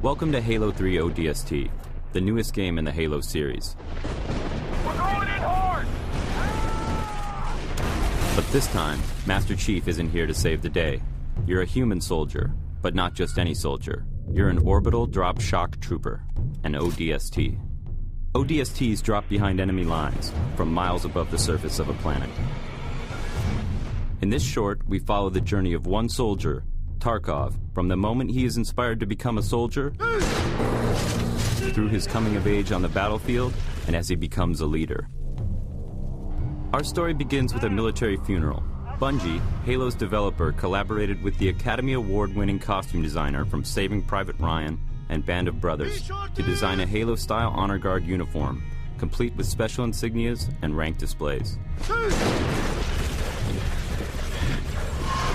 Welcome to Halo 3 ODST, the newest game in the Halo series. We're going in hard! But this time, Master Chief isn't here to save the day. You're a human soldier, but not just any soldier. You're an orbital drop shock trooper, an ODST. ODSTs drop behind enemy lines, from miles above the surface of a planet. In this short, we follow the journey of one soldier, Tarkov, from the moment he is inspired to become a soldier, through his coming of age on the battlefield, and as he becomes a leader. Our story begins with a military funeral. Bungie, Halo's developer, collaborated with the Academy Award-winning costume designer from Saving Private Ryan and Band of Brothers to design a Halo-style Honor Guard uniform, complete with special insignias and rank displays.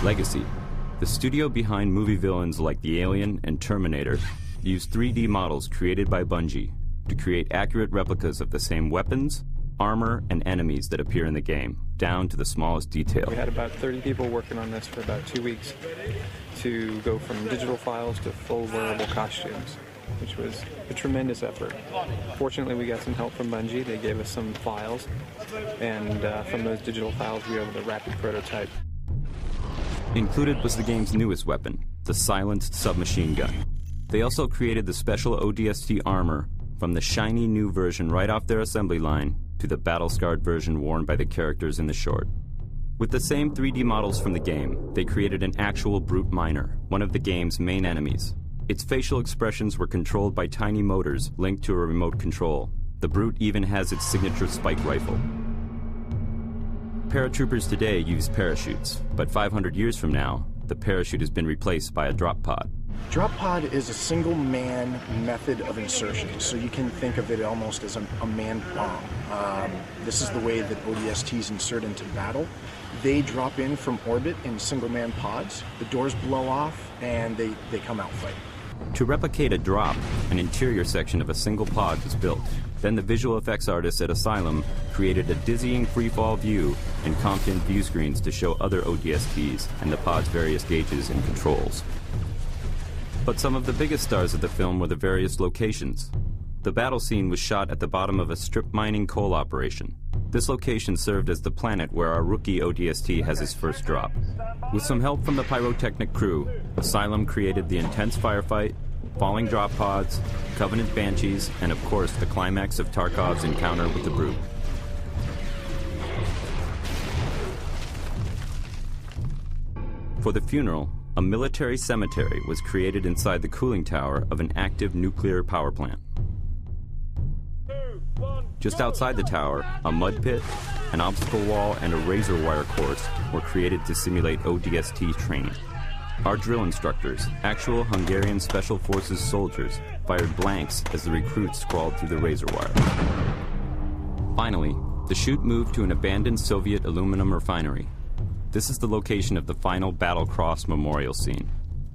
Legacy. The studio behind movie villains like The Alien and Terminator used 3D models created by Bungie to create accurate replicas of the same weapons, armor, and enemies that appear in the game, down to the smallest detail. We had about 30 people working on this for about 2 weeks to go from digital files to full wearable costumes, which was a tremendous effort. Fortunately, we got some help from Bungie. They gave us some files, and from those digital files, we were able to rapid prototype. Included was the game's newest weapon, the silenced submachine gun. They also created the special ODST armor from the shiny new version right off their assembly line to the battle-scarred version worn by the characters in the short. With the same 3D models from the game, they created an actual brute miner, one of the game's main enemies. Its facial expressions were controlled by tiny motors linked to a remote control. The brute even has its signature spike rifle. Paratroopers today use parachutes, but 500 years from now, the parachute has been replaced by a drop pod. Drop pod is a single-man method of insertion, so you can think of it almost as a manned bomb. This is the way that ODSTs insert into battle. They drop in from orbit in single-man pods, the doors blow off, and they come out fighting. To replicate a drop, an interior section of a single pod was built. Then the visual effects artists at Asylum created a dizzying freefall view and comped in view screens to show other ODSTs and the pod's various gauges and controls. But some of the biggest stars of the film were the various locations. The battle scene was shot at the bottom of a strip mining coal operation. This location served as the planet where our rookie ODST has his first drop. With some help from the pyrotechnic crew, Asylum created the intense firefight, falling drop pods, Covenant Banshees, and of course the climax of Tarkov's encounter with the Brute. For the funeral, a military cemetery was created inside the cooling tower of an active nuclear power plant. Just outside the tower, a mud pit, an obstacle wall, and a razor wire course were created to simulate ODST training. Our drill instructors, actual Hungarian Special Forces soldiers, fired blanks as the recruits crawled through the razor wire. Finally, the shoot moved to an abandoned Soviet aluminum refinery. This is the location of the final Battle Cross memorial scene.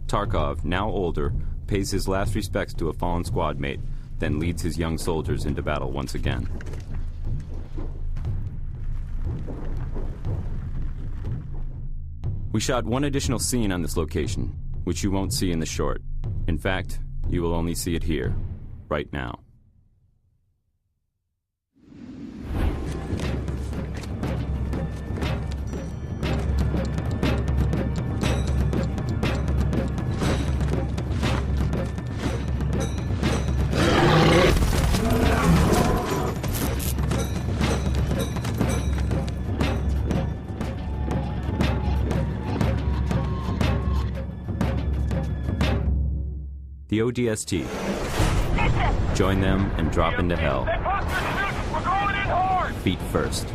Tarkov, now older, pays his last respects to a fallen squad mate, then leads his young soldiers into battle once again. We shot one additional scene on this location, which you won't see in the short. In fact, you will only see it here, right now. The ODST. Join them and drop into hell. We're going in hard! Feet first.